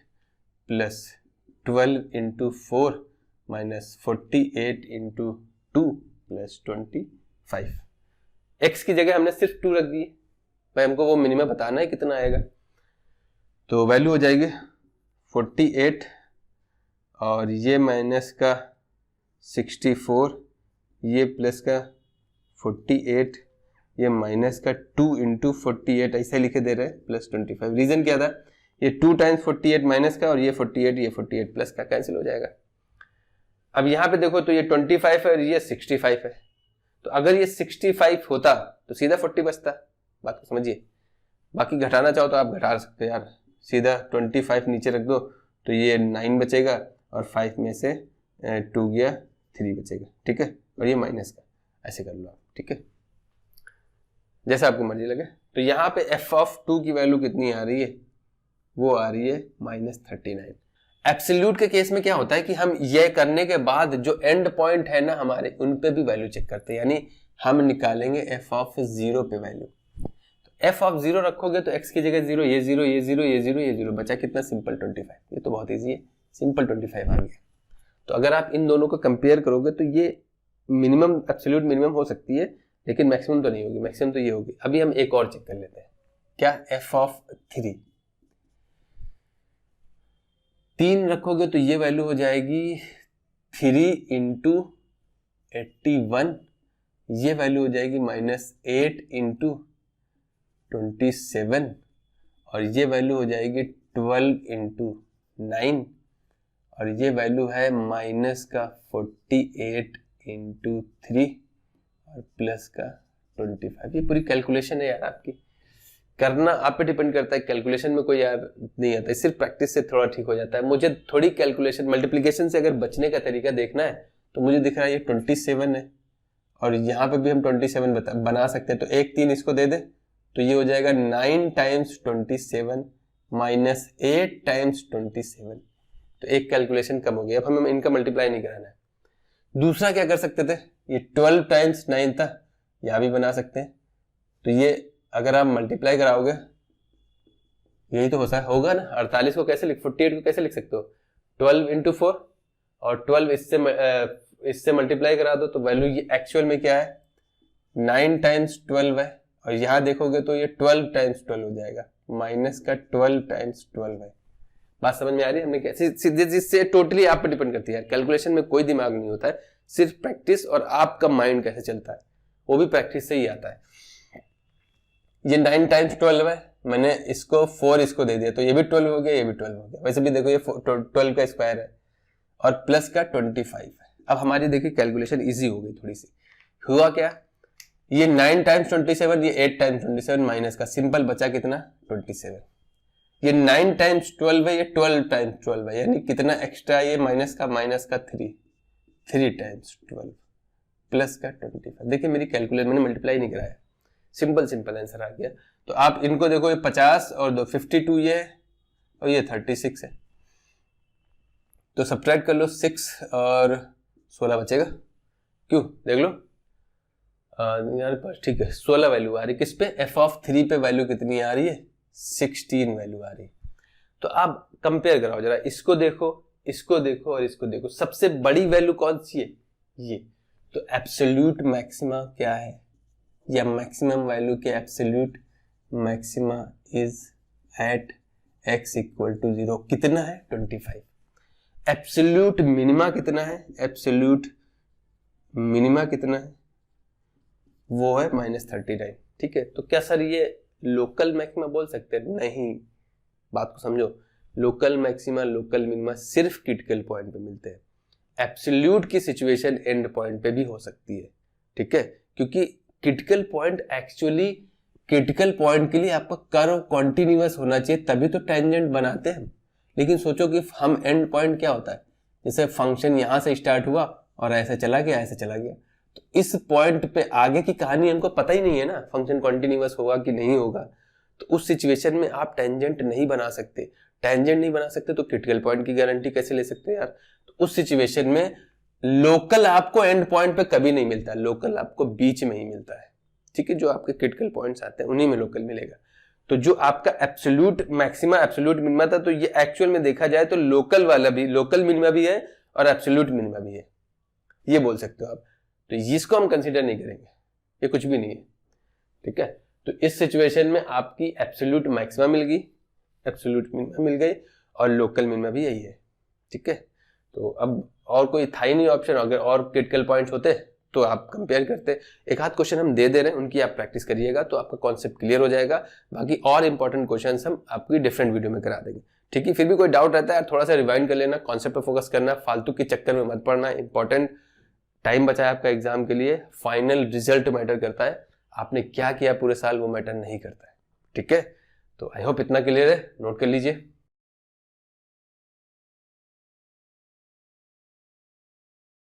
Speaker 1: plus 12 into 4 minus 48 into 2 plus 25। X की जगह हमने सिर्फ 2 रख दी भाई, हमको वो मिनिमम बताना है कितना आएगा। तो वैल्यू हो जाएगी 48 और ये माइनस का 64, ये प्लस का 48, ये माइनस का 2 इंटू 48 ऐसे लिखे दे रहे हैं प्लस 25। रीजन क्या था, ये 2 टाइम्स 48 माइनस का और ये 48 प्लस का कैंसिल हो जाएगा। अब यहाँ पे देखो तो ये 25 है और ये 65 है, तो अगर ये 65 होता तो सीधा 40 बचता। बात को समझिए, बाकी घटाना चाहो तो आप घटा सकते हो यार, सीधा 25 नीचे रख दो तो ये 9 बचेगा और 5 में से 2 गया 3 बचेगा, ठीक है, और ये माइनस का, ऐसे कर लो आप, ठीक है, जैसा आपको मर्जी लगे। तो यहाँ पे एफ ऑफ 2 की वैल्यू कितनी आ रही है, वो आ रही है -39। एब्सोल्यूट के केस में क्या होता है कि हम ये करने के बाद जो एंड पॉइंट है ना हमारे, उन पे भी वैल्यू चेक करते हैं, यानी हम निकालेंगे एफ ऑफ 0 पे वैल्यू। एफ ऑफ 0 रखोगे तो x की जगह 0, ये 0, ये 0, ये 0, ये 0, बचा कितना, सिंपल 25। ये तो बहुत इजी है, सिंपल 25 आ गया। तो अगर आप इन दोनों को कंपेयर करोगे तो ये मिनिमम एब्सोल्यूट मिनिमम हो सकती है, लेकिन मैक्सिमम तो नहीं होगी, मैक्सिमम तो ये होगी। अभी हम एक और चेक कर लेते हैं, क्या एफ ऑफ 3 रखोगे तो ये वैल्यू हो जाएगी 3 इंटू 81, ये वैल्यू हो जाएगी -8 इंटू 27 और ये वैल्यू हो जाएगी 12 इंटू 9 और ये वैल्यू है माइनस का 48 इंटू 3 और प्लस का 25। ये पूरी कैलकुलेशन है यार, आपकी करना आप पे डिपेंड करता है। कैलकुलेशन में कोई यार नहीं आता है, सिर्फ प्रैक्टिस से थोड़ा ठीक हो जाता है। मुझे थोड़ी कैलकुलेशन मल्टीप्लिकेशन से अगर बचने का तरीका देखना है तो मुझे दिख रहा है ये 27 है और यहाँ पे भी हम 27 बना सकते हैं, तो 1 3 इसको दे दे तो ये हो जाएगा 9 टाइम्स 27 माइनस 8 टाइम्स 27, तो एक कैलकुलेशन कम हो गई। अब हमें इनका मल्टीप्लाई नहीं कराना है। दूसरा क्या कर सकते थे, ये 12 टाइम्स 9 था, यहाँ भी बना सकते हैं, तो ये अगर आप मल्टीप्लाई कराओगे यही तो होगा ना। 48 को कैसे 48 को कैसे लिख सकते हो, 12 इंटू 4 और 12 इससे मल्टीप्लाई करा दो तो वैल्यू ये एक्चुअल में क्या है 9 टाइम्स 12 है और यहाँ देखोगे तो ये 12 टाइम्स 12 हो जाएगा, माइनस का 12 टाइम्स 12 है। बात समझ में आ रही है हमने कैसे, जिससे टोटली आप पे डिपेंड करती है। कैलकुलेशन में कोई दिमाग नहीं होता है, सिर्फ प्रैक्टिस और आपका माइंड कैसे चलता है वो भी प्रैक्टिस से ही आता है। ये 9 टाइम्स 12 है, मैंने इसको 4 इसको दे दिया तो ये भी 12 हो गया, ये भी 12 हो गया। वैसे भी देखो ये 12 का स्क्वायर है और प्लस का 25 है। अब हमारी देखिए कैलकुलेशन इजी हो गई थोड़ी सी। हुआ क्या, ये 9 टाइम्स 27, ये 8 टाइम्स 27 माइनस का, सिंपल बचा कितना 27। ये 9 टाइम्स 12 है, ये 12 टाइम्स 12 है, यानी कितना एक्स्ट्रा, ये माइनस का 3 टाइम्स 12 प्लस का 25। देखिए मेरी कैलकुलेशन मैंने मल्टीप्लाई नहीं कराया, सिंपल आंसर आ गया। तो आप इनको देखो, ये 50 और 52 ये है और ये 36 है, तो सब्ट्रैक्ट कर लो, 6 और 16 बचेगा, क्यों देख लो यार पास, ठीक है 16 वैल्यू आ रही किस पे, एफ ऑफ 3 पे वैल्यू कितनी आ रही है 16 वैल्यू आ रही। तो आप कंपेयर कराओ जरा, इसको देखो, इसको देखो और इसको देखो, सबसे बड़ी वैल्यू कौन सी है ये, तो एब्सोल्यूट मैक्सिमा क्या है, या मैक्सिमम वैल्यू के absolute maxima is at x equal to 0, कितना है 25। एब्सोल्यूट मिनिमा कितना है, एब्सोल्यूट मिनिमा कितना है, वो है -39, ठीक है। तो क्या सर ये लोकल मैक्सिमा बोल सकते हैं, नहीं, बात को समझो, लोकल मैक्सिमा लोकल मिनिमा सिर्फ क्रिटिकल पॉइंट पे मिलते हैं। एब्सोल्यूट की सिचुएशन एंड पॉइंट पे भी हो सकती है, ठीक है, क्योंकि critical point actually, critical point के लिए आपका कर्व कॉन्टिन्यूअस होना चाहिए, तभी तो टेंजेंट बनाते हैं। लेकिन सोचो कि हम एंड पॉइंट क्या होता है, जैसे फंक्शन यहां से स्टार्ट हुआ और ऐसे चला गया, ऐसे चला गया, तो इस पॉइंट पे आगे की कहानी हमको पता ही नहीं है ना, फंक्शन कॉन्टिन्यूअस होगा कि नहीं होगा। तो उस सिचुएशन में आप टेंजेंट नहीं बना सकते। टेंजेंट नहीं बना सकते तो क्रिटिकल पॉइंट की गारंटी कैसे ले सकते हैं यार। तो उस सिचुएशन में लोकल आपको एंड पॉइंट पे कभी नहीं मिलता, लोकल आपको बीच में ही मिलता है, ठीक है। जो आपके क्रिटिकल पॉइंट्स आते हैं उन्हीं में लोकल मिलेगा। तो जो आपका एब्सोल्यूट मैक्सिमा एब्सोल्यूट मिनिमा था, तो ये एक्चुअल में देखा जाए तो लोकल वाला भी, लोकल मिनिमा भी है और एब्सोल्यूट मिनिमा भी है, ये बोल सकते हो आप। तो इसको हम कंसीडर नहीं करेंगे, ये कुछ भी नहीं है, ठीक है। तो इस सिचुएशन में आपकी एब्सोल्यूट मैक्सिमा मिल गई, एब्सोल्यूट मिनिमा मिल गई और लोकल मिनिमा भी यही है, ठीक है। तो अब और कोई था ही नहीं ऑप्शन, अगर और क्रिटिकल पॉइंट्स होते तो आप कंपेयर करते। एक आध क्वेश्चन हम दे रहे हैं, उनकी आप प्रैक्टिस करिएगा तो आपका कॉन्सेप्ट क्लियर हो जाएगा। बाकी और इंपॉर्टेंट क्वेश्चंस हम आपकी डिफरेंट वीडियो में करा देंगे, ठीक है। फिर भी कोई डाउट रहता है थोड़ा सा रिवाइंड कर लेना, कॉन्सेप्ट पर फोकस करना, फालतू के चक्कर में मत पड़ना। इंपॉर्टेंट टाइम बचा है आपका एग्जाम के लिए, फाइनल रिजल्ट मैटर करता है, आपने क्या किया पूरे साल वो मैटर नहीं करता है, ठीक है। तो आई होप इतना क्लियर है, नोट कर लीजिए।